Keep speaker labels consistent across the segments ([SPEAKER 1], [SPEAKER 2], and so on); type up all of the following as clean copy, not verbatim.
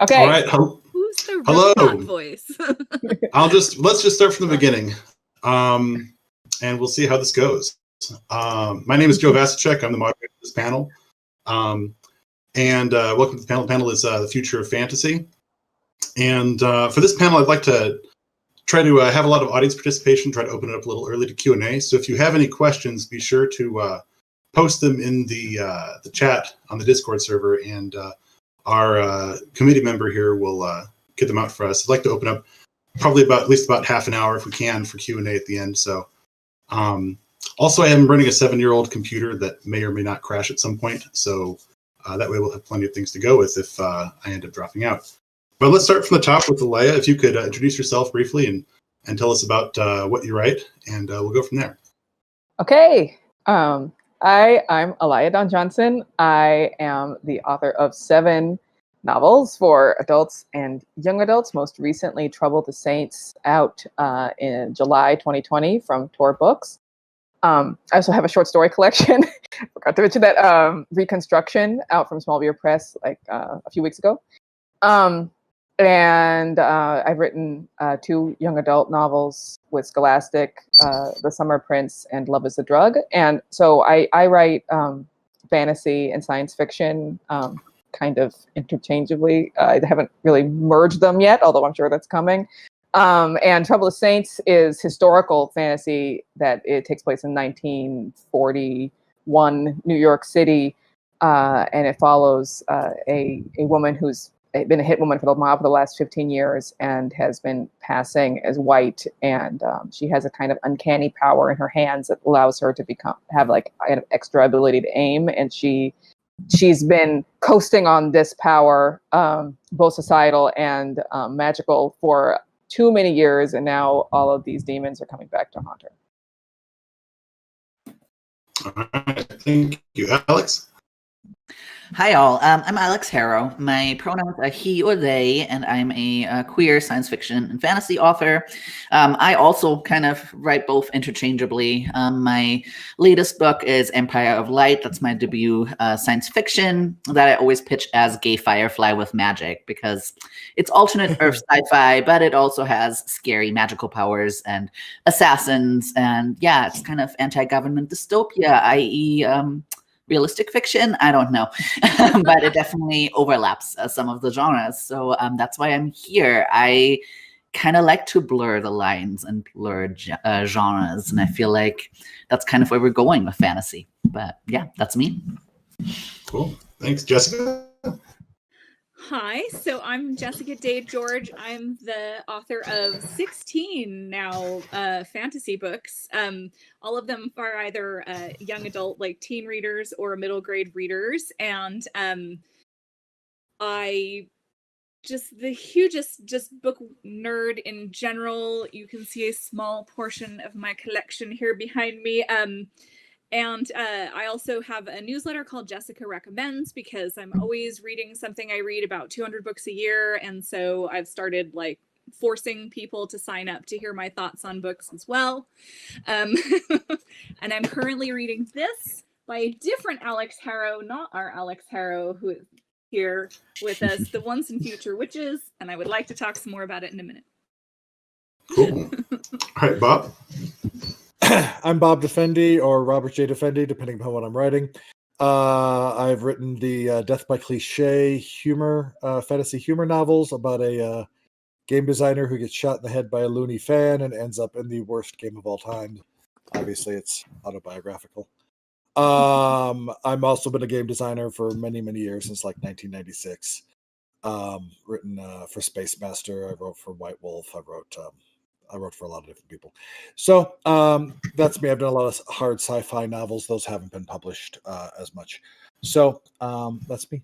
[SPEAKER 1] Okay.
[SPEAKER 2] All right.
[SPEAKER 3] Who's the
[SPEAKER 2] Hello.
[SPEAKER 3] robot voice?
[SPEAKER 2] Let's just start from the beginning, and we'll see how this goes. My name is Joe Vasicek. I'm the moderator of this panel, and welcome to the panel. The panel is the future of fantasy, and for this panel, I'd like to try to have a lot of audience participation. Try to open it up a little early to Q&A. So if you have any questions, be sure to post them in the chat on the Discord server, and our committee member here will get them out for us. I'd like to open up probably at least about half an hour if we can for Q&A at the end. So also I am running a 7-year-old computer that may or may not crash at some point. So that way we'll have plenty of things to go with if I end up dropping out. But let's start from the top with Alaya. If you could introduce yourself briefly and tell us about what you write, and we'll go from there.
[SPEAKER 1] Okay. I'm Alaya Don Johnson. I am the author of 7 novels for adults and young adults, most recently Trouble the Saints, out in July 2020 from Tor Books. I also have a short story collection, forgot to mention that, Reconstruction, out from Small Beer Press like a few weeks ago. And I've written 2 young adult novels with Scholastic, The Summer Prince and Love is a Drug. And so I write fantasy and science fiction kind of interchangeably. I haven't really merged them yet, although I'm sure that's coming. And Trouble the Saints is historical fantasy that it takes place in 1941 New York City, and it follows a woman who's been a hit woman for the mob for the last 15 years and has been passing as white, and she has a kind of uncanny power in her hands that allows her to have like an extra ability to aim, and she's been coasting on this power, both societal and magical, for too many years, and now all of these demons are coming back to haunt her.
[SPEAKER 2] All right, thank you, Alex.
[SPEAKER 4] Hi, all. I'm Alex Harrow. My pronouns are he or they, and I'm a queer science fiction and fantasy author. I also kind of write both interchangeably. My latest book is Empire of Light. That's my debut science fiction that I always pitch as Gay Firefly with magic, because it's alternate Earth sci-fi, but it also has scary magical powers and assassins. And yeah, it's kind of anti-government dystopia, i.e., realistic fiction. I don't know, but it definitely overlaps some of the genres. So that's why I'm here. I kind of like to blur the lines and blur genres, and I feel like that's kind of where we're going with fantasy. But yeah, that's me.
[SPEAKER 2] Cool. Thanks, Jessica.
[SPEAKER 3] Hi, so I'm Jessica Day George. I'm the author of 16 now fantasy books. All of them are either young adult, like teen readers, or middle grade readers. And I the hugest book nerd in general. You can see a small portion of my collection here behind me. And I also have a newsletter called Jessica Recommends, because I'm always reading something. I read about 200 books a year. And so I've started like forcing people to sign up to hear my thoughts on books as well. And I'm currently reading this by a different Alex Harrow, not our Alex Harrow, who is here with us, The Once and Future Witches. And I would like to talk some more about it in a minute.
[SPEAKER 2] Cool. All right, Bob.
[SPEAKER 5] I'm Bob Defendi, or Robert J Defendi, depending upon what I'm writing. I've written the Death by Cliche humor, fantasy humor novels about a game designer who gets shot in the head by a loony fan and ends up in the worst game of all time. Obviously, it's autobiographical. I've also been a game designer for many, many years, since like 1996. Written for Space Master. I wrote for White Wolf. I wrote for a lot of different people. So that's me. I've done a lot of hard sci-fi novels. Those haven't been published as much. So that's me.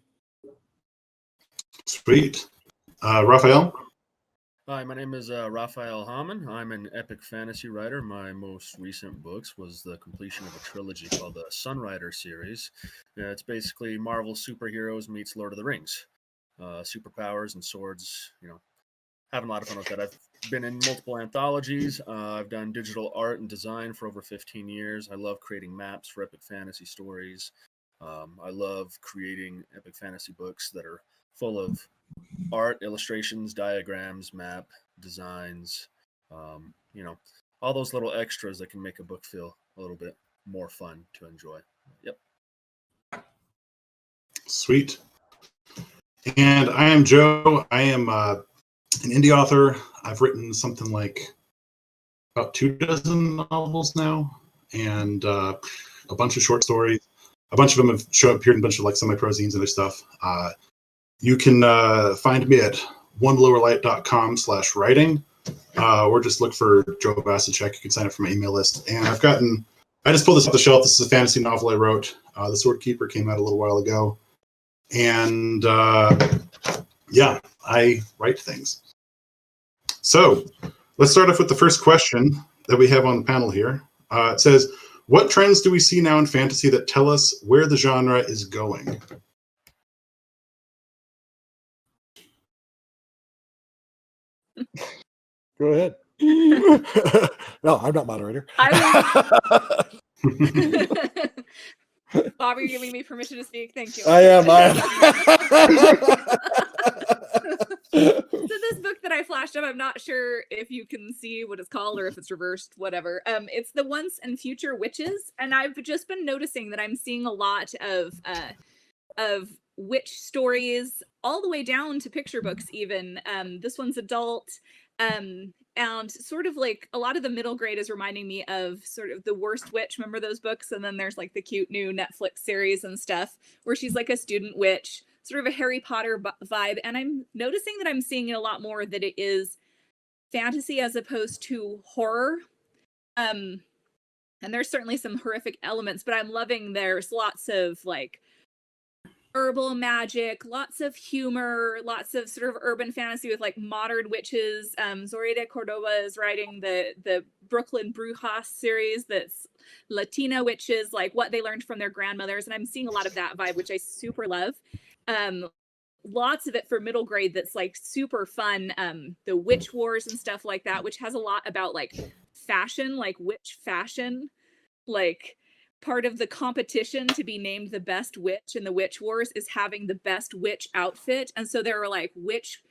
[SPEAKER 2] Sweet. Rafael?
[SPEAKER 6] Hi, my name is Rafael Hohmann. I'm an epic fantasy writer. My most recent books was the completion of a trilogy called the Sunrider series. It's basically Marvel superheroes meets Lord of the Rings. Superpowers and swords, having a lot of fun with that. I've been in multiple anthologies. I've done digital art and design for over 15 years. I love creating maps for epic fantasy stories. I love creating epic fantasy books that are full of art, illustrations, diagrams, map, designs, you know, all those little extras that can make a book feel a little bit more fun to enjoy. Yep.
[SPEAKER 2] Sweet. And I am Joe. I am an indie author. I've written something like about 24 novels now, and a bunch of short stories. A bunch of them have appeared in a bunch of like semi-pro zines and other stuff. You can find me at onelowerlight.com/writing, or just look for Joe Vasicek. You can sign up for my email list. And I just pulled this off the shelf. This is a fantasy novel I wrote. The Sword Keeper came out a little while ago. And yeah, I write things. So let's start off with the first question that we have on the panel here. It says, what trends do we see now in fantasy that tell us where the genre is going?
[SPEAKER 5] Go ahead. No, I'm not moderator.
[SPEAKER 3] Bob, you're giving me permission to speak. Thank you.
[SPEAKER 5] I am.
[SPEAKER 3] So this book that I flashed up, I'm not sure if you can see what it's called or if it's reversed, whatever. It's The Once and Future Witches, and I've just been noticing that I'm seeing a lot of witch stories, all the way down to picture books even. This one's adult, and sort of like a lot of the middle grade is reminding me of sort of The Worst Witch. Remember those books? And then there's like the cute new Netflix series and stuff where she's like a student witch, sort of a Harry Potter vibe. And I'm noticing that I'm seeing it a lot more that it is fantasy as opposed to horror. And there's certainly some horrific elements, but I'm loving there's lots of like herbal magic, lots of humor, lots of sort of urban fantasy with like modern witches. Zoraida Cordova is writing the Brooklyn Brujas series that's Latina witches, like what they learned from their grandmothers. And I'm seeing a lot of that vibe, which I super love. Lots of it for middle grade that's like super fun. The Witch Wars and stuff like that, which has a lot about like fashion, like witch fashion, like part of the competition to be named the best witch in the Witch Wars is having the best witch outfit. And so there are like witch,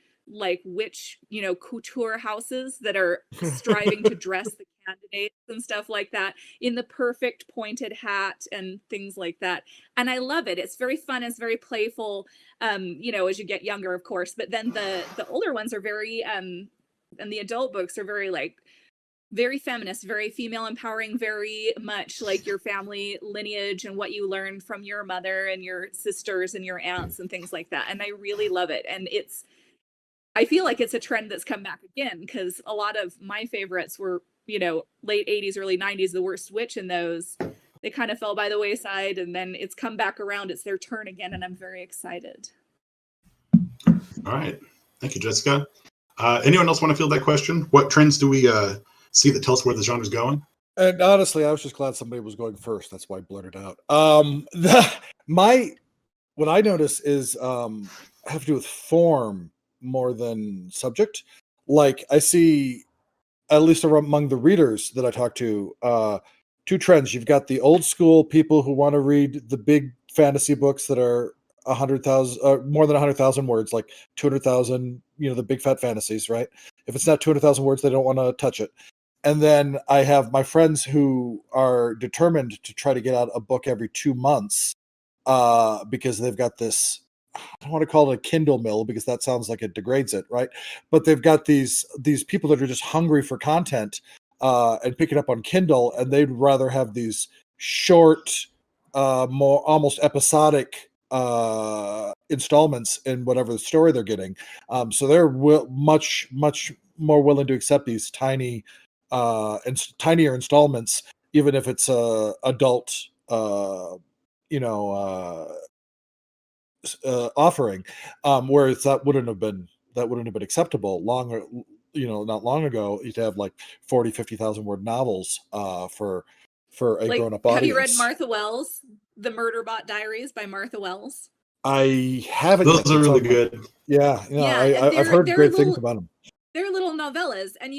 [SPEAKER 3] you know, couture houses that are striving to dress the candidates and stuff like that in the perfect pointed hat and things like that. And I love it. It's very fun. It's very playful, you know, as you get younger, of course. But then the older ones are very, and the adult books are very like, very feminist, very female empowering, very much like your family lineage and what you learned from your mother and your sisters and your aunts and things like that. And I really love it. And I feel like it's a trend that's come back again because a lot of my favorites were, you know, late 80s, early 90s, The Worst Witch, and those, they kind of fell by the wayside, and then it's come back around. It's their turn again, and I'm very excited.
[SPEAKER 2] All right. Thank you, Jessica. Anyone else want to field that question? What trends do we see that tell us where the genre's going?
[SPEAKER 5] And honestly, I was just glad somebody was going first. That's why I blurted out. What I notice is have to do with form more than subject. Like I see, at least among the readers that I talk to, two trends. You've got the old school people who want to read the big fantasy books that are 100,000, more than 100,000 words, like 200,000. You know, the big fat fantasies, right? If it's not 200,000 words, they don't want to touch it. And then I have my friends who are determined to try to get out a book every 2 months because they've got this, I don't want to call it a Kindle mill because that sounds like it degrades it, right? But they've got these people that are just hungry for content and pick it up on Kindle, and they'd rather have these short, more almost episodic installments in whatever the story they're getting. So they're much more willing to accept these tinier installments, even if it's adult, offering. Whereas that wouldn't have been acceptable not long ago. You'd have like 40,000-50,000 word novels for a
[SPEAKER 3] like,
[SPEAKER 5] grown-up audience.
[SPEAKER 3] Have you read Martha Wells' The Murderbot Diaries by Martha Wells?
[SPEAKER 5] I haven't.
[SPEAKER 2] Those are really good.
[SPEAKER 5] Yeah, I've heard great things about them.
[SPEAKER 3] They're little novellas, and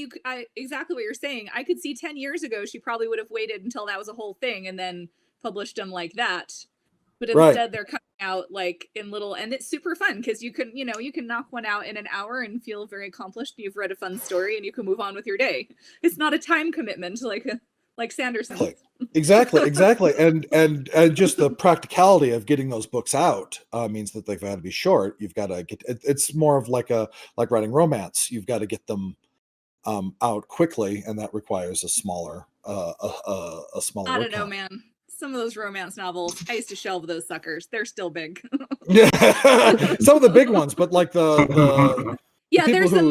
[SPEAKER 3] exactly what you're saying. I could see 10 years ago she probably would have waited until that was a whole thing and then published them like that. But instead they're coming out like in little, and it's super fun because you can knock one out in an hour and feel very accomplished. You've read a fun story and you can move on with your day. It's not a time commitment like Sanderson.
[SPEAKER 5] Exactly. And just the practicality of getting those books out means that they've got to be short. You've got to get it's more of like writing romance. You've got to get them out quickly, and that requires a smaller a smaller
[SPEAKER 3] I
[SPEAKER 5] work
[SPEAKER 3] don't know,
[SPEAKER 5] count.
[SPEAKER 3] man. Some of those romance novels, I used to shelve those suckers. They're still big.
[SPEAKER 5] Yeah, some of the big ones, but like the
[SPEAKER 3] yeah,
[SPEAKER 5] there's
[SPEAKER 3] the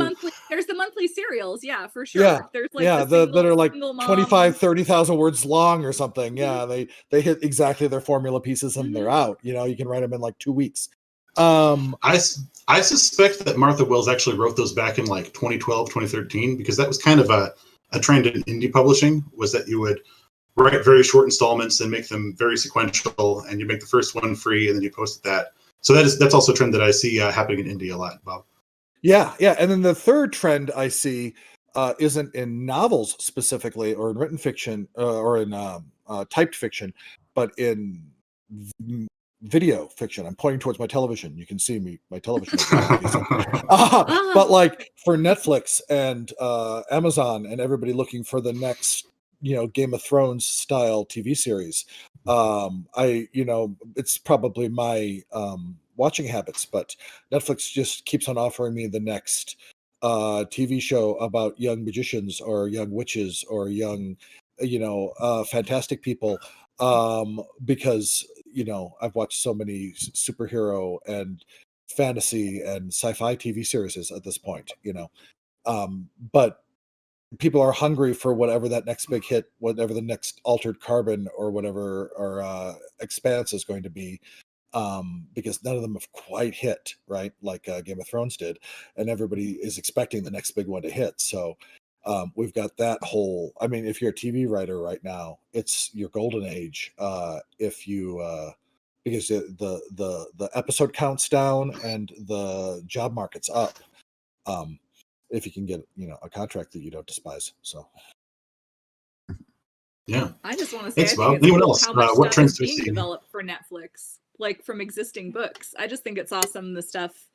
[SPEAKER 3] monthly serials, yeah, for sure.
[SPEAKER 5] Yeah,
[SPEAKER 3] there's like
[SPEAKER 5] yeah,
[SPEAKER 3] the
[SPEAKER 5] that are like
[SPEAKER 3] single mom.
[SPEAKER 5] 25, 30,000 words long or something. Yeah, they hit exactly their formula pieces and they're out. You can write them in like 2 weeks.
[SPEAKER 2] I suspect that Martha Wells actually wrote those back in like 2012, 2013, because that was kind of a trend in indie publishing, was that you would write very short installments and make them very sequential, and you make the first one free and then you posted that. So that's also a trend that I see happening in indie a lot, Bob.
[SPEAKER 5] Yeah. And then the third trend I see isn't in novels specifically, or in written fiction, or in typed fiction, but in video fiction. I'm pointing towards my television. You can see my television. But like for Netflix and Amazon and everybody looking for the next, Game of Thrones style TV series. It's probably my watching habits, but Netflix just keeps on offering me the next TV show about young magicians or young witches or young, fantastic people, because I've watched so many superhero and fantasy and sci-fi TV series at this point, but people are hungry for whatever that next big hit, whatever the next Altered Carbon or whatever, or Expanse is going to be, because none of them have quite hit, right? Like Game of Thrones did, and everybody is expecting the next big one to hit. So we've got that whole, if you're a TV writer right now, it's your golden age. If you, because the episode counts down and the job market's up. If you can get, a contract that you don't despise. So,
[SPEAKER 2] yeah.
[SPEAKER 3] I just want to say,
[SPEAKER 2] thanks,
[SPEAKER 3] I
[SPEAKER 2] Bob.
[SPEAKER 3] think it's
[SPEAKER 2] Anyone
[SPEAKER 3] cool
[SPEAKER 2] else?
[SPEAKER 3] how much
[SPEAKER 2] What
[SPEAKER 3] stuff
[SPEAKER 2] trends
[SPEAKER 3] is
[SPEAKER 2] do we
[SPEAKER 3] being
[SPEAKER 2] see?
[SPEAKER 3] developed for Netflix, like from existing books. I just think it's awesome, the stuff.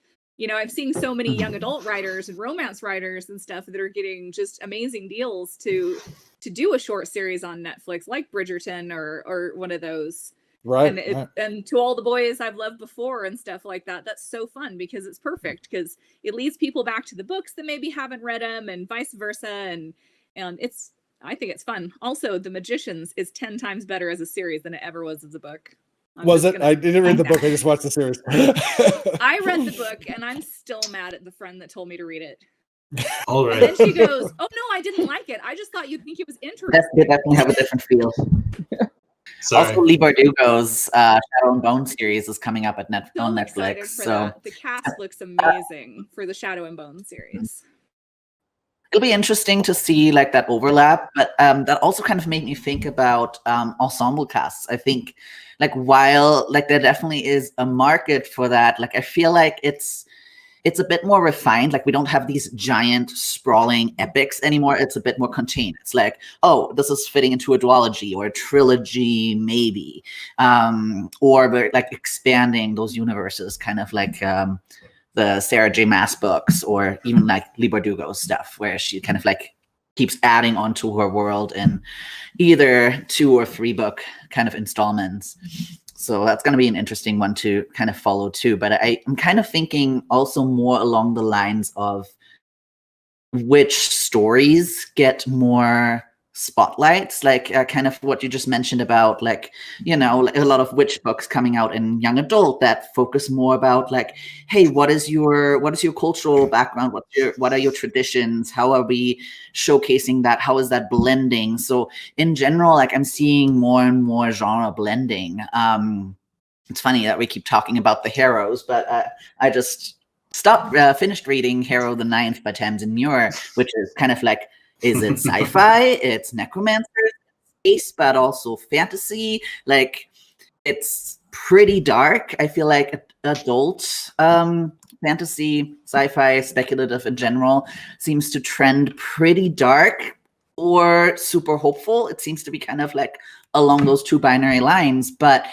[SPEAKER 3] I've seen so many young adult writers and romance writers and stuff that are getting just amazing deals to do a short series on Netflix, like Bridgerton or one of those.
[SPEAKER 5] Right.
[SPEAKER 3] And To All the Boys I've Loved Before and stuff like that. That's so fun because it's perfect, because it leads people back to the books that maybe haven't read them, and vice versa. And I think it's fun. Also, The Magicians is 10 times better as a series than it ever was as a book.
[SPEAKER 5] Was it? I didn't read the book. I just watched the series.
[SPEAKER 3] I read the book and I'm still mad at the friend that told me to read it.
[SPEAKER 2] All right.
[SPEAKER 3] And then she goes, "Oh no, I didn't like it. I just thought you'd think it was interesting."
[SPEAKER 4] They definitely have a different feel.
[SPEAKER 2] Sorry.
[SPEAKER 4] Also, Leigh Bardugo's Shadow and Bone series is coming up on Netflix.
[SPEAKER 3] Excited for
[SPEAKER 4] So
[SPEAKER 3] that. The cast looks amazing for the Shadow and Bone series.
[SPEAKER 4] It'll be interesting to see like that overlap, but that also kind of made me think about ensemble casts. I think like while like there definitely is a market for that, like I feel like it's a bit more refined. Like we don't have these giant sprawling epics anymore. It's a bit more contained. It's like, oh, this is fitting into a duology or a trilogy, maybe, or we're like expanding those universes, kind of like the Sarah J. Maas books, or even like Leigh Bardugo's stuff, where she kind of like keeps adding onto her world in either 2 or 3 book kind of installments. So that's going to be an interesting one to kind of follow too. But I'm kind of thinking also more along the lines of which stories get more spotlights, like kind of what you just mentioned about, like, you know, a lot of witch books coming out in young adult that focus more about like, hey, what is your cultural background? What are your traditions? How are we showcasing that? How is that blending? So in general, like I'm seeing more and more genre blending. It's funny that we keep talking about the Harrows, but I just finished reading Harrow the Ninth by Tamsin Muir, which is kind of like, is it sci-fi? It's necromancer, space, but also fantasy. Like, it's pretty dark. I feel like adult fantasy, sci-fi, speculative in general seems to trend pretty dark or super hopeful. It seems to be kind of like along those 2 binary lines. But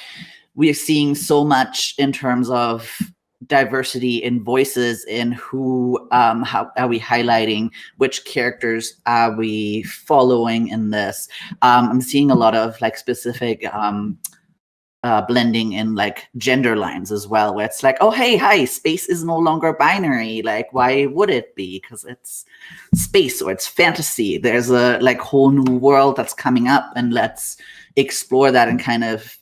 [SPEAKER 4] we are seeing so much in terms of diversity in voices, in who, how are we highlighting, which characters are we following in this. I'm seeing a lot of like specific blending in like gender lines as well, where it's like, oh, hey, hi, space is no longer binary. Like, why would it be? Because it's space or it's fantasy. There's a like whole new world that's coming up, and let's explore that and kind of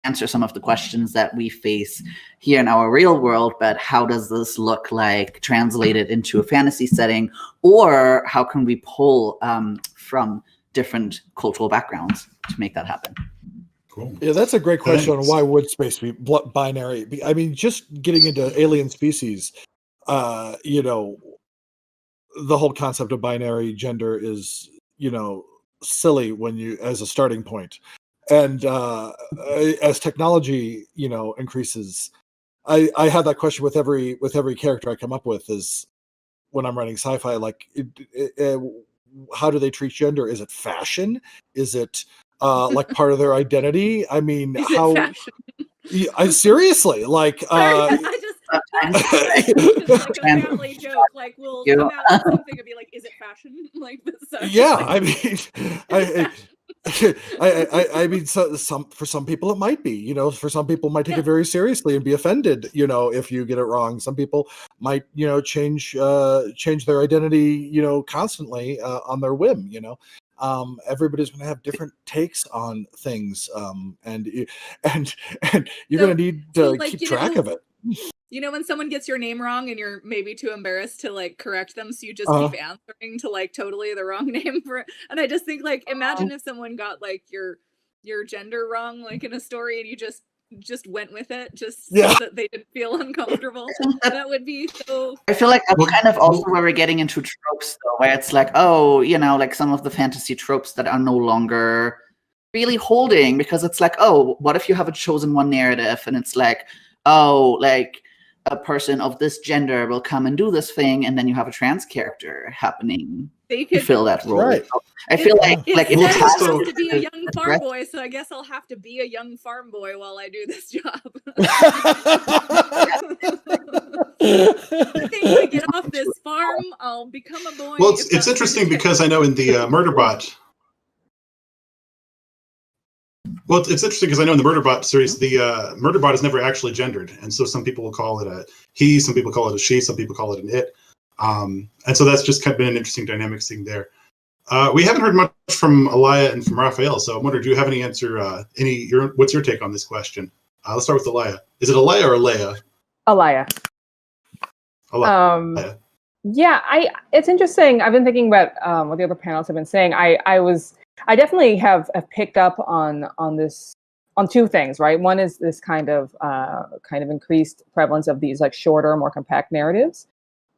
[SPEAKER 4] answer some of the questions that we face here in our real world. But how does this look like translated into a fantasy setting, or how can we pull from different cultural backgrounds to make that happen?
[SPEAKER 2] Cool.
[SPEAKER 5] Yeah, that's a great question on why would space be binary. I mean, just getting into alien species, you know, the whole concept of binary gender is, you know, silly when you as a starting point. And as technology, you know, increases, I have that question with every character I come up with, is when I'm writing sci-fi, like, how do they treat gender? Is it fashion? Is it like part of their identity? I mean,
[SPEAKER 3] Is
[SPEAKER 5] how?
[SPEAKER 3] it fashion?
[SPEAKER 5] I seriously, like,
[SPEAKER 3] Sorry, I just like a family joke. Like, we'll come out with something and be like, "Is it fashion?" Like this.
[SPEAKER 5] yeah,
[SPEAKER 3] like,
[SPEAKER 5] I mean, I mean, so, for some people it might be, you know, for some people might take it very seriously and be offended, you know, if you get it wrong. Some people might, you know, change their identity, you know, constantly on their whim, you know. Everybody's going to have different takes on things, and you're going to need to
[SPEAKER 3] like,
[SPEAKER 5] keep track of it.
[SPEAKER 3] You know, when someone gets your name wrong and you're maybe too embarrassed to like correct them, so you just keep answering to like totally the wrong name for it. And I just think, like, imagine if someone got like your gender wrong, like in a story, and you just went with it just so that they didn't feel uncomfortable. That would be so.
[SPEAKER 4] I feel like that's kind of also where we're getting into tropes, though, where it's like, oh, you know, like some of the fantasy tropes that are no longer really holding, because it's like, oh, what if you have a chosen one narrative and it's like, oh, like a person of this gender will come and do this thing, and then you have a trans character happening to fill that role.
[SPEAKER 5] Right.
[SPEAKER 4] So I feel like
[SPEAKER 3] it
[SPEAKER 4] it has
[SPEAKER 3] to be a young farm boy, so I guess I'll have to be a young farm boy while I do this job. I think to get off this farm, I'll become a boy.
[SPEAKER 2] Well, it's interesting because I know in the Murderbot. Well, it's interesting because I know in the Murderbot series, the Murderbot is never actually gendered, and so some people will call it a he, some people call it a she, some people call it an it, and so that's just kind of been an interesting dynamic thing there. We haven't heard much from Alaya and from Rafael, so I'm wondering, do you have any answer? What's your take on this question? Let's start with Alaya. Is it Alaya or Alaya?
[SPEAKER 1] Alaya.
[SPEAKER 2] Alaya.
[SPEAKER 1] Yeah, it's interesting. I've been thinking about what the other panelists have been saying. I definitely have picked up on this, on two things, right? One is this kind of increased prevalence of these like shorter, more compact narratives.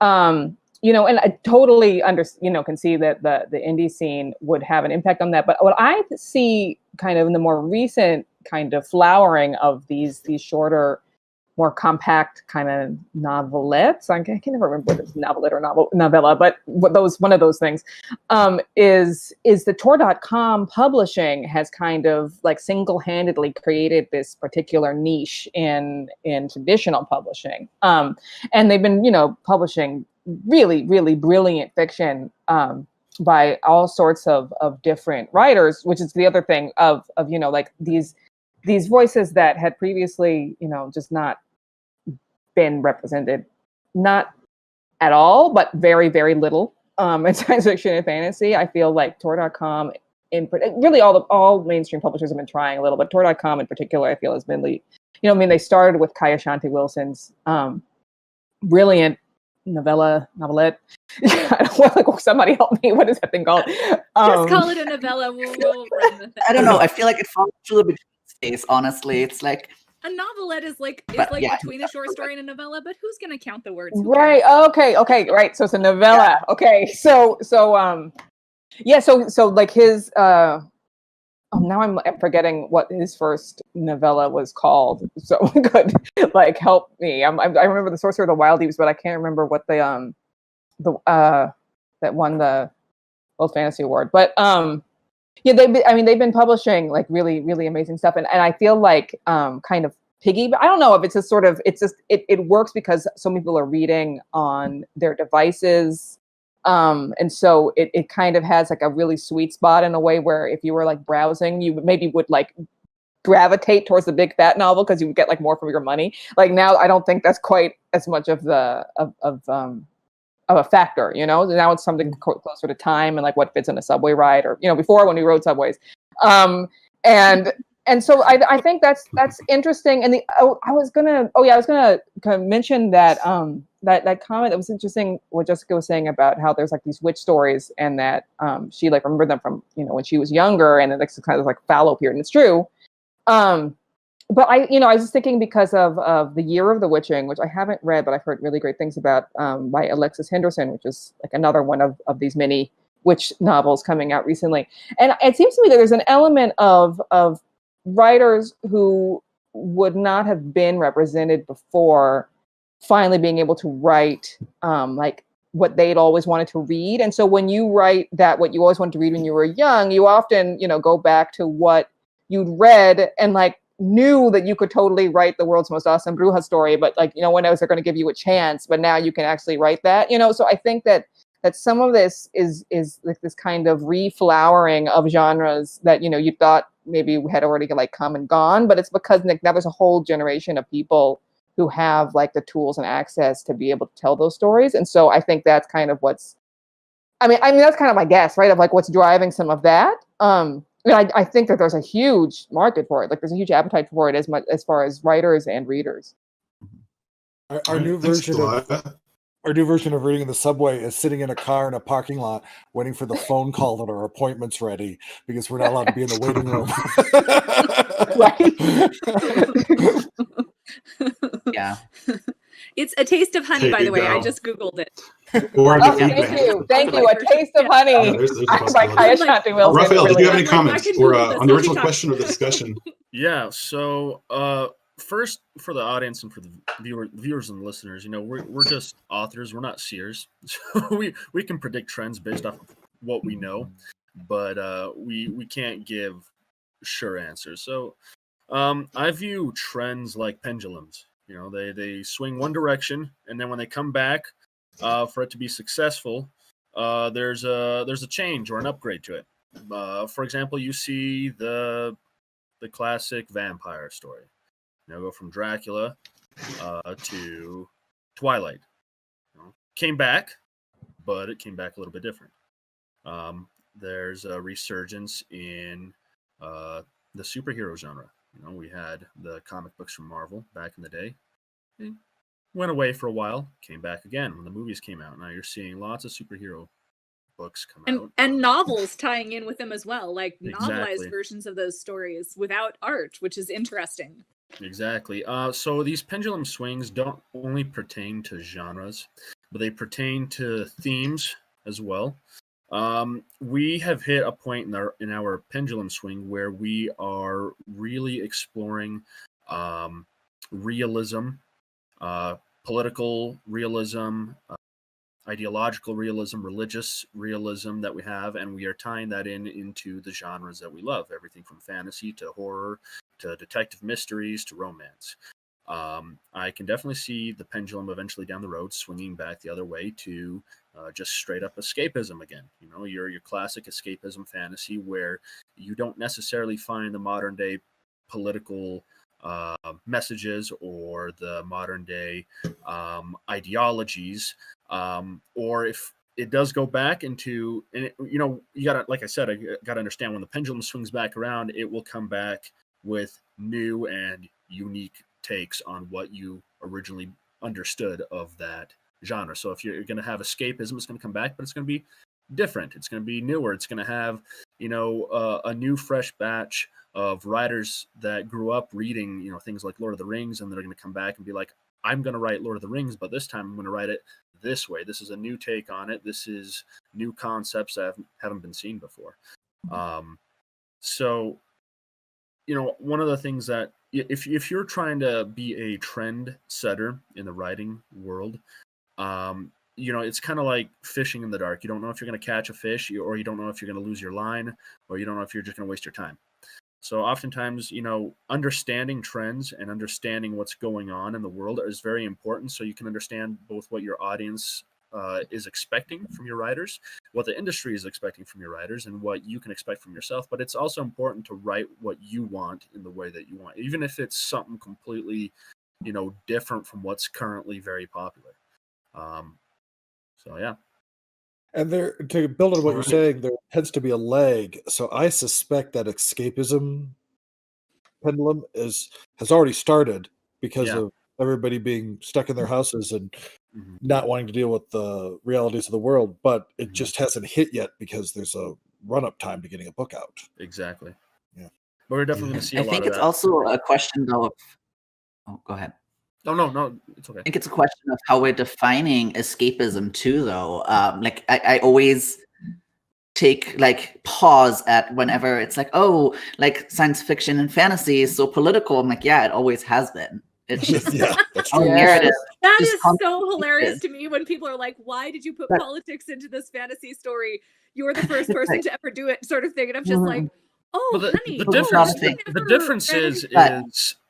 [SPEAKER 1] You know, and I totally can see that the indie scene would have an impact on that. But what I see kind of in the more recent kind of flowering of these shorter, more compact kind of novelettes. I can never remember whether it's novelette or novella, but one of those things is the Tor.com publishing has kind of like single-handedly created this particular niche in traditional publishing. And they've been, publishing really, really brilliant fiction by all sorts of different writers, which is the other thing of like these voices that had previously, just not been represented, not at all, but very, very little in science fiction and fantasy. I feel like Tor.com, really all mainstream publishers have been trying a little, but Tor.com in particular, I feel has been they started with Kaya Shanti Wilson's brilliant novelette. Somebody help me. What is that thing called?
[SPEAKER 3] Just call it a novella. We'll run with it.
[SPEAKER 4] I don't know. I feel like it falls through the space. Honestly, it's like
[SPEAKER 3] a novelette is like between a short story and a novella. But who's gonna count the words?
[SPEAKER 1] Right. Okay. Right. So it's a novella. Yeah. Okay. So like his. Now I'm forgetting what his first novella was called. So good, like help me. I remember The Sorcerer of the Wild Deeps, but I can't remember what that won the World Fantasy Award. But Yeah, they've been publishing like really, really amazing stuff, and I feel like kind of piggy, but I don't know if it's just sort of it works because so many people are reading on their devices, and so it kind of has like a really sweet spot in a way where if you were like browsing, you maybe would like gravitate towards the big fat novel because you would get like more for your money. Like now, I don't think that's quite as much of a factor, Now it's something closer to time and like what fits in a subway ride, or before when we rode subways, and so I think that's interesting. And I was gonna kind of mention that that comment that was interesting. What Jessica was saying about how there's like these witch stories, and that she like remembered them from when she was younger, and it's kind of like fallow period. And it's true. But I was just thinking because of The Year of the Witching, which I haven't read, but I've heard really great things about, by Alexis Henderson, which is like another one of these mini witch novels coming out recently. And it seems to me that there's an element of writers who would not have been represented before finally being able to write like what they'd always wanted to read. And so when you write that what you always wanted to read when you were young, you often go back to what you'd read and like knew that you could totally write the world's most awesome Bruja story, but like no one else are going to give you a chance, but now you can actually write that. So I think that some of this is like this kind of reflowering of genres that you thought maybe had already like come and gone, but it's because like now there's a whole generation of people who have like the tools and access to be able to tell those stories. And so I think that's kind of what's I mean that's kind of my guess, right, of like what's driving some of that. I think that there's a huge market for it. Like there's a huge appetite for it as far as writers and readers.
[SPEAKER 5] Our new version of reading in the subway is sitting in a car in a parking lot waiting for the phone call that our appointment's ready because we're not allowed to be in the waiting room.
[SPEAKER 1] Right.
[SPEAKER 4] Yeah.
[SPEAKER 3] It's A Taste of Honey, by the way. I just Googled it.
[SPEAKER 2] Or
[SPEAKER 1] thank you. A Taste of Honey.
[SPEAKER 2] Yeah, there's
[SPEAKER 1] by Kaya Shanti Wilson.
[SPEAKER 2] Raphael, did you have any
[SPEAKER 3] I
[SPEAKER 2] comments
[SPEAKER 3] can
[SPEAKER 2] or
[SPEAKER 3] Google this.
[SPEAKER 2] on the
[SPEAKER 3] I'll
[SPEAKER 2] original
[SPEAKER 3] keep
[SPEAKER 2] question of the discussion?
[SPEAKER 6] Yeah. So first, for the audience and for the viewers and listeners, we're just authors. We're not seers, so we can predict trends based off of what we know, but we can't give sure answers. So I view trends like pendulums. They swing one direction, and then when they come back, for it to be successful, there's a change or an upgrade to it. For example, you see the classic vampire story. Go from Dracula to Twilight. Came back, but it came back a little bit different. There's a resurgence in the superhero genre. We had the comic books from Marvel back in the day. It went away for a while, came back again when the movies came out. Now you're seeing lots of superhero books come out.
[SPEAKER 3] And novels tying in with them as well, like
[SPEAKER 6] Exactly.
[SPEAKER 3] novelized versions of those stories without art, which is interesting.
[SPEAKER 6] Exactly. So these pendulum swings don't only pertain to genres, but they pertain to themes as well. We have hit a point in our pendulum swing where we are really exploring realism, political realism, ideological realism, religious realism that we have, and we are tying that into the genres that we love, everything from fantasy to horror to detective mysteries to romance. I can definitely see the pendulum eventually down the road swinging back the other way to just straight up escapism again. Your classic escapism fantasy where you don't necessarily find the modern day political messages or the modern day ideologies, or if it does go back into, and you gotta, like I said, I gotta understand when the pendulum swings back around, it will come back with new and unique takes on what you originally understood of that genre. So if you're going to have escapism, it's going to come back, but it's going to be different. It's going to be newer. It's going to have, a new fresh batch of writers that grew up reading, things like Lord of the Rings, and they're going to come back and be like, I'm going to write Lord of the Rings, but this time I'm going to write it this way. This is a new take on it. This is new concepts that haven't been seen before. So, one of the things that if you're trying to be a trend setter in the writing world, it's kind of like fishing in the dark. You don't know if you're going to catch a fish, or you don't know if you're going to lose your line, or you don't know if you're just going to waste your time. So oftentimes, understanding trends and understanding what's going on in the world is very important, so you can understand both what your audience is expecting from your writers, what the industry is expecting from your writers, and what you can expect from yourself. But it's also important to write what you want in the way that you want, even if it's something completely, different from what's currently very popular. So yeah.
[SPEAKER 5] And there, to build on what you're saying, there tends to be a lag. So I suspect that escapism pendulum has already started because of everybody being stuck in their houses and not wanting to deal with the realities of the world. But it just hasn't hit yet because there's a run-up time to getting a book out.
[SPEAKER 6] Exactly.
[SPEAKER 5] Yeah.
[SPEAKER 6] But we're definitely going to see a lot of that.
[SPEAKER 4] I think it's also a question, though. Oh, go ahead.
[SPEAKER 6] No, it's okay.
[SPEAKER 4] I think it's a question of how we're defining escapism too, though. I always take pause at whenever it's science fiction and fantasy is so political. I'm like, yeah, it always has been. It's just
[SPEAKER 5] that's
[SPEAKER 4] our
[SPEAKER 5] true.
[SPEAKER 4] narrative.
[SPEAKER 3] That is so hilarious to me when people are like, why did you put politics into this fantasy story? You're the first person to ever do it, sort of thing. And I'm just like, honey.
[SPEAKER 6] The difference is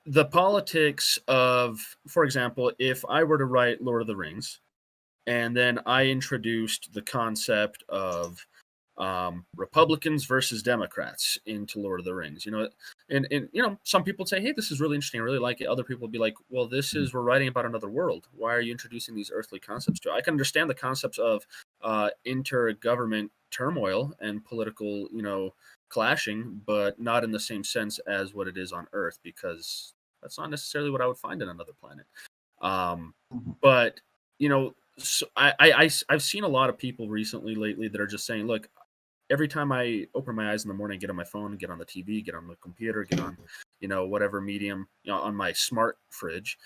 [SPEAKER 6] the politics of, for example, if I were to write Lord of the Rings, and then I introduced the concept of Republicans versus Democrats into Lord of the Rings, and some people say, hey, this is really interesting, I really like it. Other people would be like, well, we're writing about another world. Why are you introducing these earthly concepts to it? I can understand the concepts of intergovernment turmoil and political, clashing, but not in the same sense as what it is on Earth, because that's not necessarily what I would find in another planet. But so I've seen a lot of people lately that are just saying, look, every time I open my eyes in the morning, get on my phone, get on the TV, get on the computer, get on, whatever medium, on my smart fridge,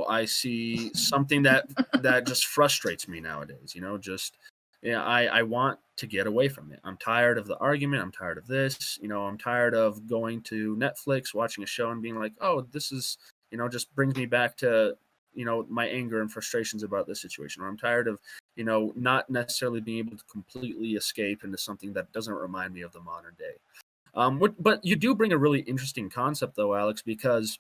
[SPEAKER 6] I see something that just frustrates me nowadays, I want to get away from it. I'm tired of the argument. I'm tired of this, I'm tired of going to Netflix, watching a show and being like, oh, this is, just brings me back to, my anger and frustrations about this situation. Or I'm tired of, not necessarily being able to completely escape into something that doesn't remind me of the modern day. But you do bring a really interesting concept, though, Alex, because,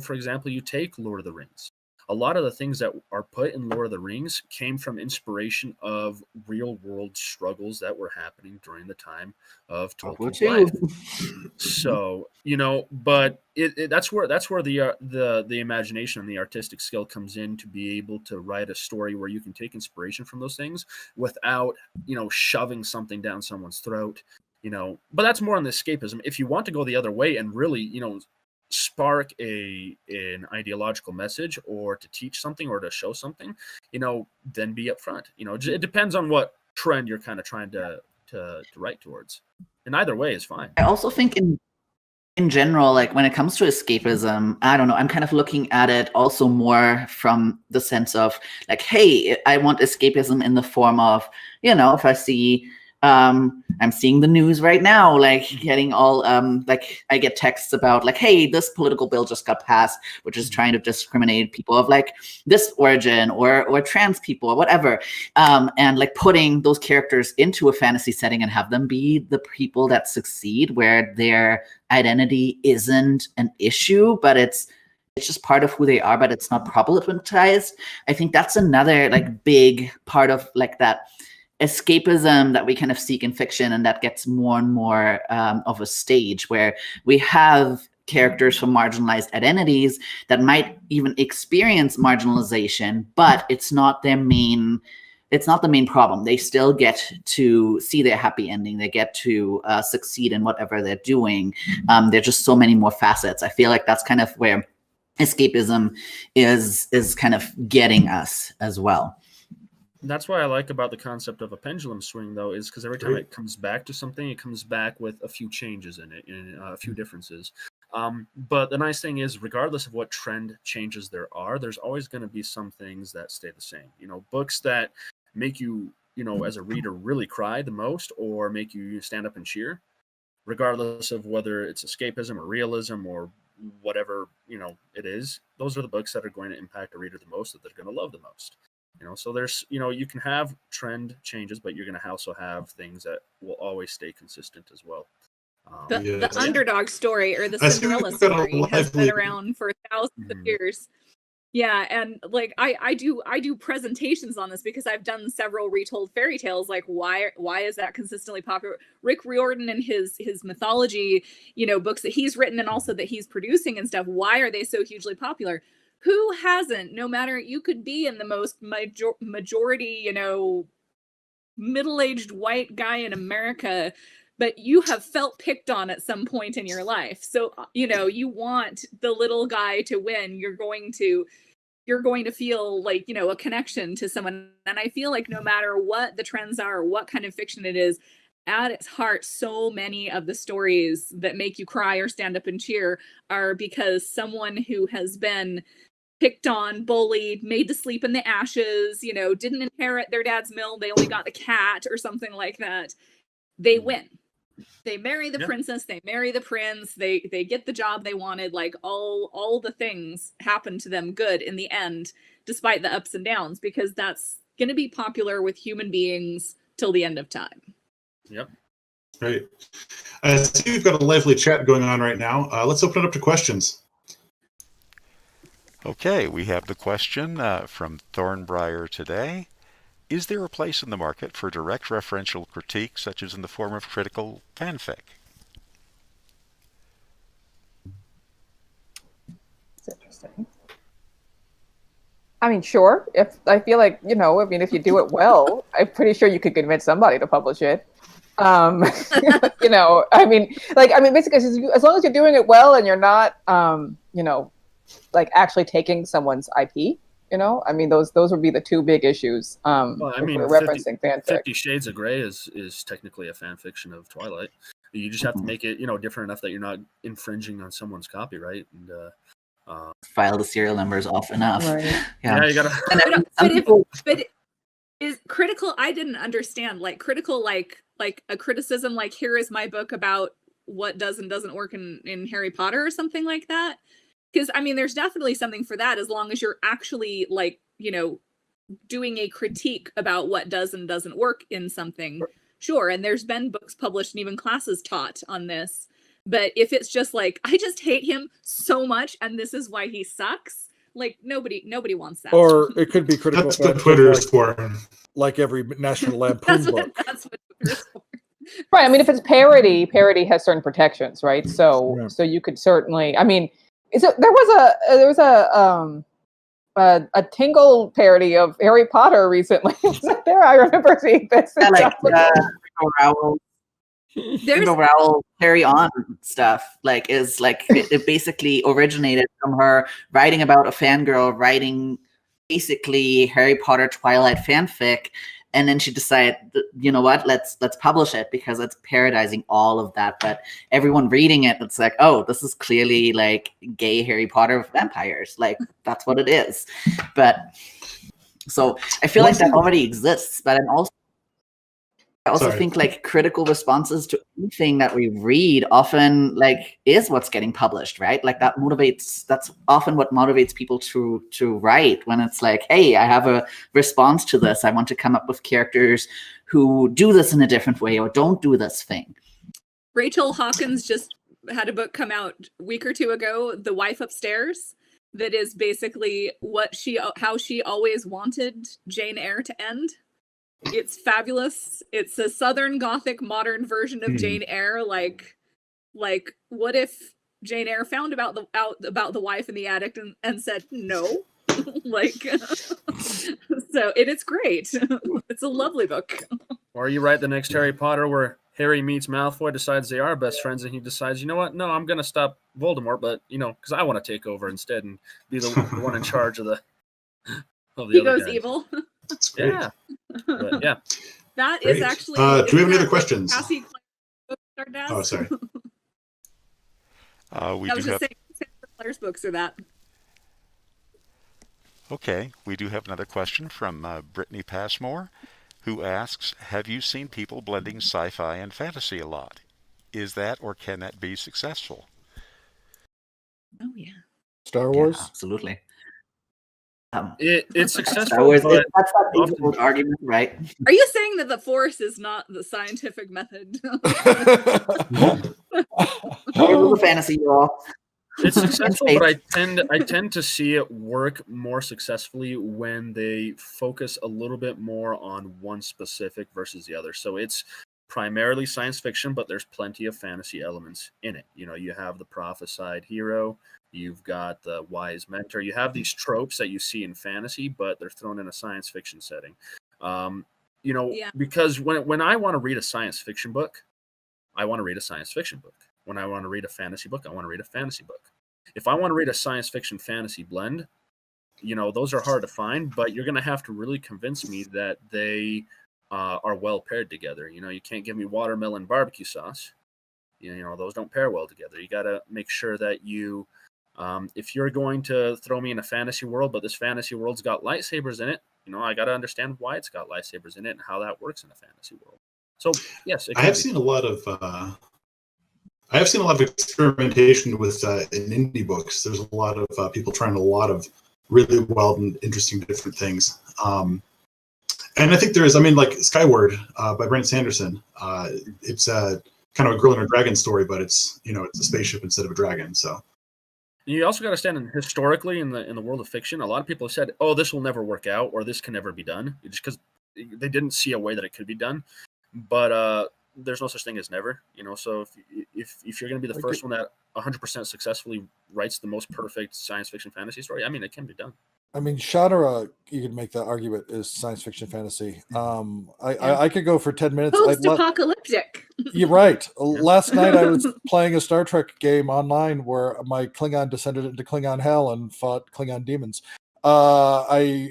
[SPEAKER 6] for example, you take Lord of the Rings. A lot of the things that are put in Lord of the Rings came from inspiration of real world struggles that were happening during the time of Tolkien's life. So, but that's where the imagination and the artistic skill comes in, to be able to write a story where you can take inspiration from those things without, shoving something down someone's throat, but that's more on the escapism. If you want to go the other way and really, spark an ideological message, or to teach something, or to show something, then be upfront. It depends on what trend you're kind of trying to write towards, and either way is fine.
[SPEAKER 4] I also think in general, when it comes to escapism, I don't know, I'm kind of looking at it also more from the sense of hey, I want escapism in the form of, if I see I'm seeing the news right now, getting all I get texts about hey, this political bill just got passed, which is trying to discriminate people of this origin or trans people or whatever, and putting those characters into a fantasy setting and have them be the people that succeed, where their identity isn't an issue, but it's just part of who they are, but it's not problematized. I think that's another big part of that escapism that we kind of seek in fiction, and that gets more and more of a stage where we have characters from marginalized identities that might even experience marginalization, but it's not the main problem. They still get to see their happy ending. They get to succeed in whatever they're doing. There's just so many more facets. I feel like that's kind of where escapism is kind of getting us as well.
[SPEAKER 6] That's why I like about the concept of a pendulum swing, though, is because every time it comes back to something, it comes back with a few changes in it, and a few differences. But the nice thing is, regardless of what trend changes there are, there's always going to be some things that stay the same. Books that make you, as a reader, really cry the most, or make you stand up and cheer, regardless of whether it's escapism or realism or whatever, it is. Those are the books that are going to impact a reader the most, that they're going to love the most. So there's, you can have trend changes, but you're going to also have things that will always stay consistent as well.
[SPEAKER 3] The underdog story, or the
[SPEAKER 2] I see
[SPEAKER 3] Cinderella
[SPEAKER 2] we've got a
[SPEAKER 3] story, has been
[SPEAKER 2] lively-
[SPEAKER 3] around for thousands of years. Yeah, and like I do presentations on this because I've done several retold fairy tales. Like, why is that consistently popular? Rick Riordan and his mythology, books that he's written and also that he's producing and stuff. Why are they so hugely popular? Who hasn't? No matter, you could be in the most majority, middle-aged white guy in America, but you have felt picked on at some point in your life. So, you want the little guy to win. You're going to feel like, a connection to someone. And I feel like no matter what the trends are, or what kind of fiction it is, at its heart, so many of the stories that make you cry or stand up and cheer are because someone who has been picked on, bullied, made to sleep in the ashes, didn't inherit their dad's mill, they only got the cat or something like that. They win. They marry the princess, they marry the prince, they get the job they wanted, like all the things happen to them good in the end, despite the ups and downs, because that's going to be popular with human beings till the end of time.
[SPEAKER 6] Yep.
[SPEAKER 2] Right. I see we've got a lively chat going on right now. Let's open it up to questions.
[SPEAKER 7] Okay, we have the question from Thornbriar today. Is there a place in the market for direct referential critique, such as in the form of critical fanfic?
[SPEAKER 1] It's interesting. I mean, sure. If I feel like, if you do it well, I'm pretty sure you could convince somebody to publish it. Basically, as long as you're doing it well and you're not, like actually taking someone's IP, those would be the two big issues. Referencing fanfic.
[SPEAKER 6] 50 Shades of Grey is technically a fan fiction of Twilight. You just have to make it, different enough that you're not infringing on someone's copyright. And
[SPEAKER 4] file the serial numbers off enough.
[SPEAKER 1] Right.
[SPEAKER 6] Yeah, you gotta.
[SPEAKER 3] But is critical? I didn't understand. Like critical, like a criticism. Like, here is my book about what does and doesn't work in Harry Potter or something like that. Because there's definitely something for that, as long as you're actually doing a critique about what does and doesn't work in something. Sure, and there's been books published and even classes taught on this. But if it's just like, I just hate him so much and this is why he sucks, like nobody wants that.
[SPEAKER 5] Or it could be critical.
[SPEAKER 2] That's what Twitter's for.
[SPEAKER 5] Like every National Lampoon book.
[SPEAKER 3] That's what Twitter's for.
[SPEAKER 1] Right. If it's parody has certain protections, right? So you could certainly. There was a Tingle parody of Harry Potter recently. Wasn't there? I remember seeing this.
[SPEAKER 4] Tingle Rowell Carry On stuff it basically originated from her writing about a fangirl writing basically Harry Potter Twilight fanfic, and then she decided, let's publish it because it's parodizing all of that. But everyone reading it, it's like, oh, this is clearly like gay Harry Potter vampires. Like, that's what it is. But so I feel like that already exists. But I also think like critical responses to anything that we read often is what's getting published, right? Like that's often what motivates people to write, when it's like, hey, I have a response to this. I want to come up with characters who do this in a different way or don't do this thing.
[SPEAKER 3] Rachel Hawkins just had a book come out a week or two ago, The Wife Upstairs, that is basically how she always wanted Jane Eyre to end. It's fabulous. It's a Southern Gothic modern version of Jane Eyre. Like, what if Jane Eyre found out about the wife in the attic and said no? So it's great. It's a lovely book.
[SPEAKER 6] Or you write the next Harry Potter where Harry meets Malfoy, decides they are best friends, and he decides, you know what? No, I'm gonna stop Voldemort, but because I want to take over instead and be the one in charge of the.
[SPEAKER 3] He goes evil.
[SPEAKER 6] Yeah. But, yeah.
[SPEAKER 3] That
[SPEAKER 2] Great.
[SPEAKER 3] is actually.
[SPEAKER 2] Do we have any other questions?
[SPEAKER 3] Cassie
[SPEAKER 2] Oh, sorry.
[SPEAKER 3] I was just saying, Claire's books are that.
[SPEAKER 7] Okay, we do have another question from Brittany Passmore, who asks, have you seen people blending sci-fi and fantasy a lot? Is that or can that be successful?
[SPEAKER 3] Oh, yeah.
[SPEAKER 5] Star Wars?
[SPEAKER 4] Yeah, absolutely.
[SPEAKER 6] It's
[SPEAKER 4] Star
[SPEAKER 6] successful,
[SPEAKER 4] Wars,
[SPEAKER 6] but
[SPEAKER 4] that's that
[SPEAKER 6] often-
[SPEAKER 4] age-old argument, right?
[SPEAKER 3] Are you saying that the Force is not the scientific method?
[SPEAKER 4] It was a fantasy, y'all.
[SPEAKER 6] it's successful,
[SPEAKER 4] In
[SPEAKER 6] but
[SPEAKER 4] space.
[SPEAKER 6] I tend to see it work more successfully when they focus a little bit more on one specific versus the other. So it's primarily science fiction, but there's plenty of fantasy elements in it. You know, you have the prophesied hero, you've got the wise mentor, you have these tropes that you see in fantasy, but they're thrown in a science fiction setting. You know,
[SPEAKER 3] Yeah.
[SPEAKER 6] because when I want to read a science fiction book, I want to read a science fiction book. When I want to read a fantasy book, I want to read a fantasy book. If I want to read a science fiction fantasy blend, you know, those are hard to find, but you're going to have to really convince me that they are well paired together. You know, you can't give me watermelon barbecue sauce. You know, those don't pair well together. You got to make sure that you, if you're going to throw me in a fantasy world, but this fantasy world's got lightsabers in it, you know, I got to understand why it's got lightsabers in it and how that works in a fantasy world. So yes,
[SPEAKER 2] I have seen a lot of experimentation with in indie books. There's a lot of people trying a lot of really wild and interesting different things. And I think there's, I mean, like Skyward by Brandon Sanderson. It's kind of a girl and a dragon story, but it's, you know, it's a spaceship instead of a dragon. So
[SPEAKER 6] you also got to stand historically in the world of fiction. A lot of people have said, "Oh, this will never work out," or "This can never be done," just because they didn't see a way that it could be done. But there's no such thing as never, you know. So if you're going to be the first one that 100% successfully writes the most perfect science fiction fantasy story, I mean, it can be done.
[SPEAKER 5] I mean, genre, you could make that argument, is science fiction fantasy. I could go for 10 minutes.
[SPEAKER 3] Post-apocalyptic.
[SPEAKER 5] You're right. Last night I was playing a Star Trek game online where my Klingon descended into Klingon hell and fought Klingon demons. You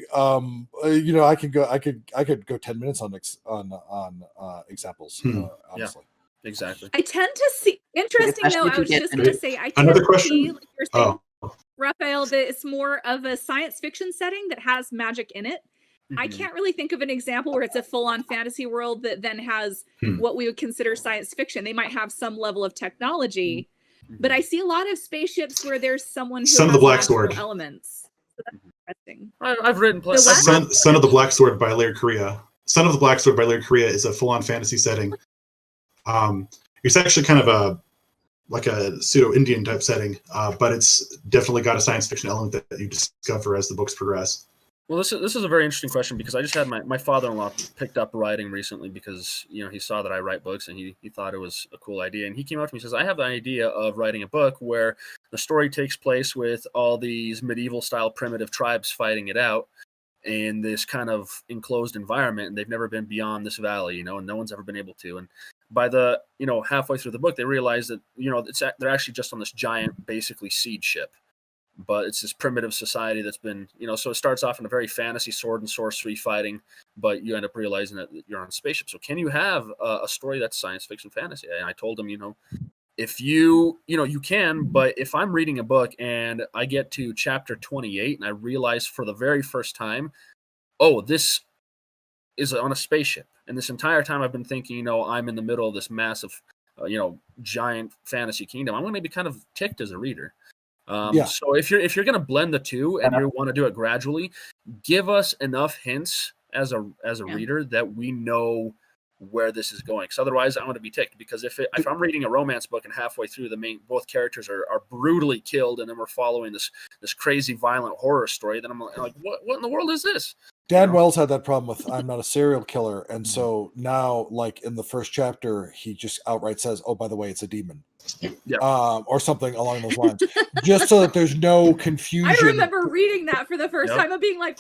[SPEAKER 5] know, I could go 10 minutes on examples. Honestly.
[SPEAKER 6] Yeah, exactly.
[SPEAKER 3] I tend to see, interesting though, I was just going to say, I tend
[SPEAKER 2] Another
[SPEAKER 3] to
[SPEAKER 2] question?
[SPEAKER 3] see, like you're saying,
[SPEAKER 2] Oh,
[SPEAKER 3] Rafael, that it's more of a science fiction setting that has magic in it. I can't really think of an example where it's a full-on fantasy world that then has what we would consider science fiction. They might have some level of technology, but I see a lot of spaceships where there's someone who
[SPEAKER 2] Son of
[SPEAKER 3] has
[SPEAKER 2] the Black
[SPEAKER 3] magical
[SPEAKER 2] Sword.
[SPEAKER 3] elements. So that's interesting.
[SPEAKER 6] I've written
[SPEAKER 3] The what?
[SPEAKER 2] Son of the Black Sword by Leigh Bardugo. Son of the Black Sword by Leigh Bardugo is a full-on fantasy setting. It's actually kind of a pseudo-Indian type setting, but it's definitely got a science fiction element that you discover as the books progress.
[SPEAKER 6] Well, this is a very interesting question because I just had my father-in-law picked up writing recently because, you know, he saw that I write books and he thought it was a cool idea. And he came up to me and says, I have the idea of writing a book where the story takes place with all these medieval style primitive tribes fighting it out in this kind of enclosed environment. And they've never been beyond this valley, you know, and no one's ever been able to. And by the, you know, halfway through the book, they realize that, you know, they're actually just on this giant, basically siege ship. But it's this primitive society that's been, you know, so it starts off in a very fantasy sword and sorcery fighting, but you end up realizing that you're on a spaceship. So can you have a story that's science fiction fantasy? And I told him, you know, if you can, but if I'm reading a book and I get to chapter 28 and I realize for the very first time, oh, this is on a spaceship. And this entire time I've been thinking, you know, I'm in the middle of this massive, you know, giant fantasy kingdom. I'm going to be kind of ticked as a reader. So if you're going to blend the two and you want to do it gradually, give us enough hints as a reader that we know where this is going. Because otherwise, I'm going to be ticked. Because if I'm reading a romance book and halfway through both characters are brutally killed, and then we're following this crazy violent horror story, then I'm like, what in the world is this?
[SPEAKER 5] Dan Wells had that problem with I'm not a serial killer, and so now, like in the first chapter, he just outright says, "Oh, by the way, it's a demon." Or something along those lines, just so that there's no confusion.
[SPEAKER 3] I remember reading that for the first time and being like,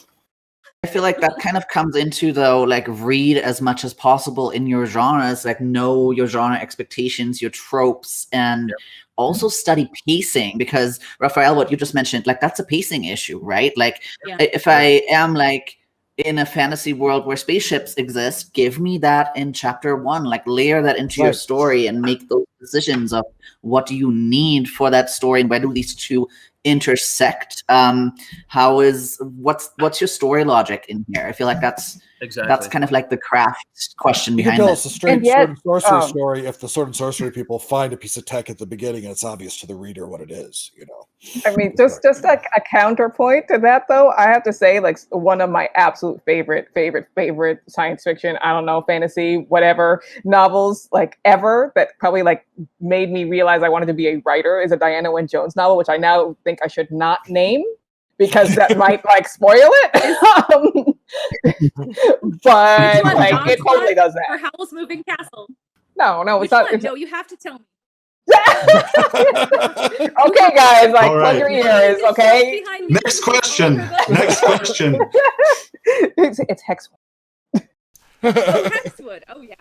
[SPEAKER 4] I feel like that kind of comes into, though, like, read as much as possible in your genres, like know your genre expectations, your tropes, and also study pacing, because Rafael, what you just mentioned, like, that's a pacing issue, right? Like, if I am like in a fantasy world where spaceships exist, give me that in chapter 1, like leer that into your story and make those decisions of what do you need for that story and where do these two intersect. What's your story logic in here? I feel like that's
[SPEAKER 6] Exactly.
[SPEAKER 4] That's kind of like the craft question
[SPEAKER 5] You can
[SPEAKER 4] behind
[SPEAKER 5] tell
[SPEAKER 4] it.
[SPEAKER 5] it's a straight
[SPEAKER 1] And yet,
[SPEAKER 5] sword and sorcery
[SPEAKER 1] um,
[SPEAKER 5] story if the sword and sorcery people find a piece of tech at the beginning and it's obvious to the reader what it is, you know.
[SPEAKER 1] I mean, just like a counterpoint to that, though, I have to say, like, one of my absolute favorite science fiction, I don't know, fantasy, whatever novels, like, ever, that probably, like, made me realize I wanted to be a writer is a Diana Wynne Jones novel, which I now think I should not name because that might, like, spoil it. But,
[SPEAKER 3] Which one,
[SPEAKER 1] like,
[SPEAKER 3] John's
[SPEAKER 1] it totally
[SPEAKER 3] Lot
[SPEAKER 1] does
[SPEAKER 3] or
[SPEAKER 1] that.
[SPEAKER 3] Howl's Moving Castle?
[SPEAKER 1] No,
[SPEAKER 3] Which
[SPEAKER 1] it's not.
[SPEAKER 3] one? No, you have to tell me.
[SPEAKER 1] Okay, guys, like,
[SPEAKER 2] All
[SPEAKER 1] plug
[SPEAKER 2] right.
[SPEAKER 1] your ears, okay?
[SPEAKER 3] Behind me.
[SPEAKER 2] Next question. Next question.
[SPEAKER 1] It's Hexwood.
[SPEAKER 3] Oh, Hexwood. Oh, yeah.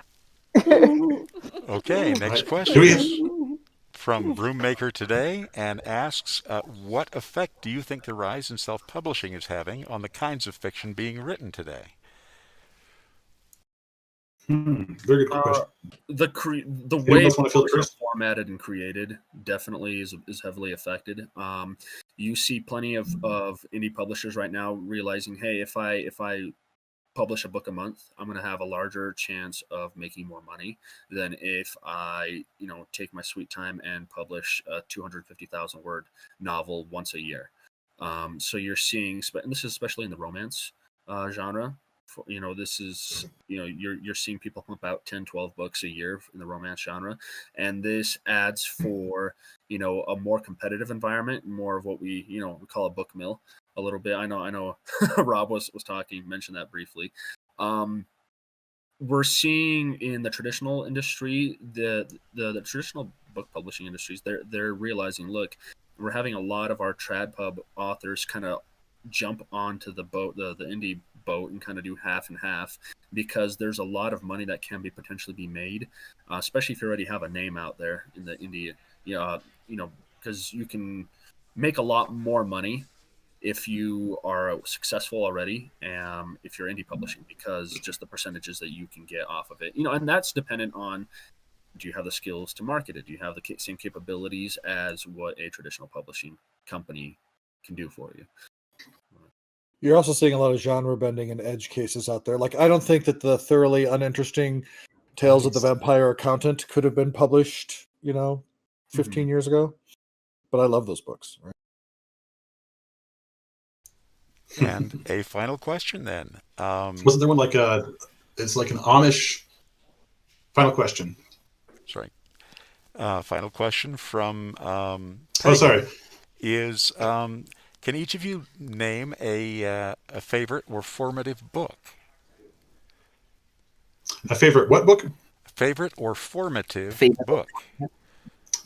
[SPEAKER 7] Okay, next
[SPEAKER 2] Right.
[SPEAKER 7] question
[SPEAKER 2] Do we-
[SPEAKER 7] is from Broommaker Today and asks, what effect do you think the rise in self-publishing is having on the kinds of fiction being written today?
[SPEAKER 2] Very good question.
[SPEAKER 6] The
[SPEAKER 2] Anyone
[SPEAKER 6] way
[SPEAKER 2] else wanna field
[SPEAKER 6] books are
[SPEAKER 2] first?
[SPEAKER 6] formatted and created definitely is heavily affected. You see plenty of indie publishers right now realizing, hey, if I publish a book a month, I'm going to have a larger chance of making more money than if I, take my sweet time and publish a 250,000 word novel once a year. So you're seeing, and this is especially in the romance genre. This is, you're seeing people pump out 10, 12 books a year in the romance genre. And this adds for, a more competitive environment, more of what we call a book mill a little bit. I know Rob was mentioned that briefly. We're seeing in the traditional industry, the traditional book publishing industries, they're realizing, look, we're having a lot of our trad pub authors kind of jump onto the boat, the indie boat, and kind of do half and half, because there's a lot of money that can potentially be made, especially if you already have a name out there in the indie, because you can make a lot more money if you are successful already, if you're indie publishing, because just the percentages that you can get off of it, and that's dependent on, do you have the skills to market it? Do you have the same capabilities as what a traditional publishing company can do for you?
[SPEAKER 5] You're also seeing a lot of genre bending and edge cases out there. Like, I don't think that the thoroughly uninteresting Tales of the Vampire Accountant could have been published, 15 years ago. But I love those books. Right?
[SPEAKER 7] And a final question then.
[SPEAKER 2] Wasn't there one like it's like an Amish final question?
[SPEAKER 7] Sorry. Final question from
[SPEAKER 2] Oh, sorry.
[SPEAKER 7] is, can each of you name a favorite or formative book?
[SPEAKER 2] A favorite what book?
[SPEAKER 7] Favorite or formative book?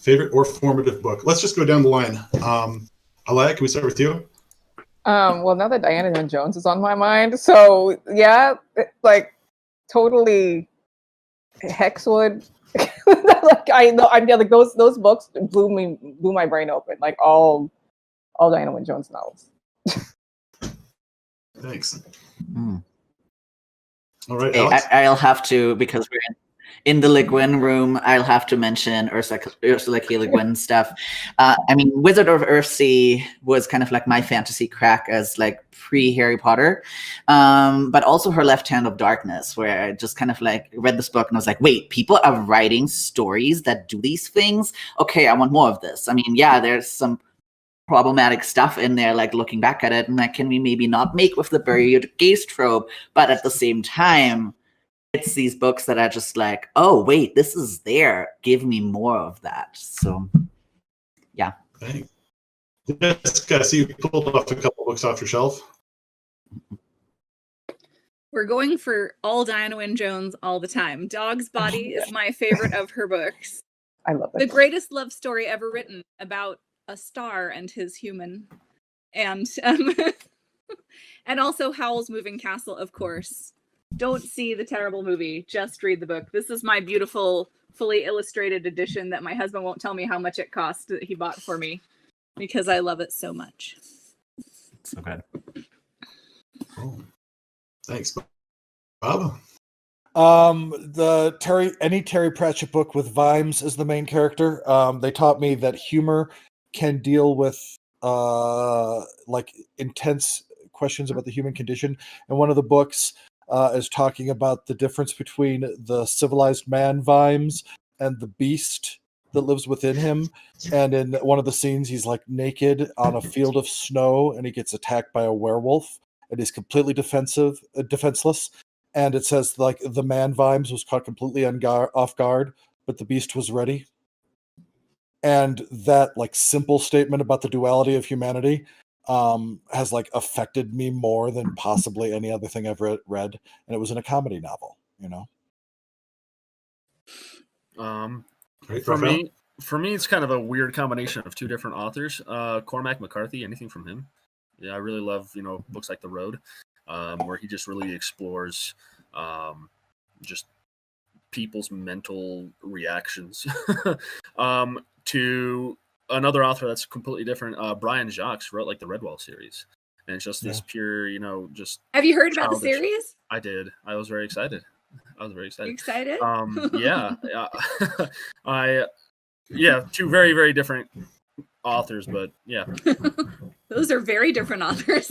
[SPEAKER 2] Favorite or formative book? Let's just go down the line. Alaya, can we start with you?
[SPEAKER 1] Well, now that Diana Wynne Jones is on my mind, so yeah, like totally Hexwood. Like I know, like those books blew my brain open. Like all Diana Wynne Jones novels.
[SPEAKER 2] Thanks.
[SPEAKER 4] Mm.
[SPEAKER 2] All right,
[SPEAKER 4] Hey,
[SPEAKER 2] Alex.
[SPEAKER 4] I'll have to, because we're in the LeGuin Room, I'll have to mention Ursula K. Le Guin stuff. Wizard of Earthsea was kind of like my fantasy crack as like pre-Harry Potter, but also her Left Hand of Darkness, where I just kind of like read this book and I was like, wait, people are writing stories that do these things? Okay, I want more of this. There's some problematic stuff in there, like looking back at it, and like, can we maybe not make with the buried gaze trope, but at the same time, it's these books that are just like, oh wait, this is there, give me more of that. So yeah.
[SPEAKER 2] Thanks. Yes, I see you pulled off a couple books off your shelf.
[SPEAKER 3] We're going for all Diana Wynne Jones all the time. Dog's Body is my favorite of her books.
[SPEAKER 1] I love it.
[SPEAKER 3] The greatest love story ever written about a star and his human. And and also Howl's Moving Castle, of course. Don't see the terrible movie, just read the book. This is my beautiful, fully illustrated edition that my husband won't tell me how much it cost that he bought for me, because I love it so much.
[SPEAKER 4] So good.
[SPEAKER 2] Oh, thanks, Bob.
[SPEAKER 5] Any Terry Pratchett book with Vimes as the main character. They taught me that humor can deal with like intense questions about the human condition. And one of the books, is talking about the difference between the civilized man Vimes and the beast that lives within him. And in one of the scenes, he's like naked on a field of snow, and he gets attacked by a werewolf, and he's completely defenseless. And it says like the man Vimes was caught completely off guard, but the beast was ready. And that like simple statement about the duality of humanity has like affected me more than possibly any other thing I've read. And it was in a comedy novel, you know?
[SPEAKER 6] For me, it's kind of a weird combination of two different authors. Cormac McCarthy, anything from him? Yeah, I really love, books like The Road, where he just really explores just people's mental reactions. To another author that's completely different, Brian Jacques wrote like the Redwall series. And it's just this pure, just...
[SPEAKER 3] Have you heard about the
[SPEAKER 6] childish...
[SPEAKER 3] series?
[SPEAKER 6] I did. I was very excited.
[SPEAKER 3] You excited?
[SPEAKER 6] Yeah. Two very, very different authors, but yeah.
[SPEAKER 3] Those are very different authors.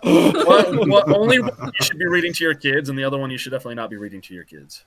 [SPEAKER 6] Well, only one you should be reading to your kids, and the other one you should definitely not be reading to your kids.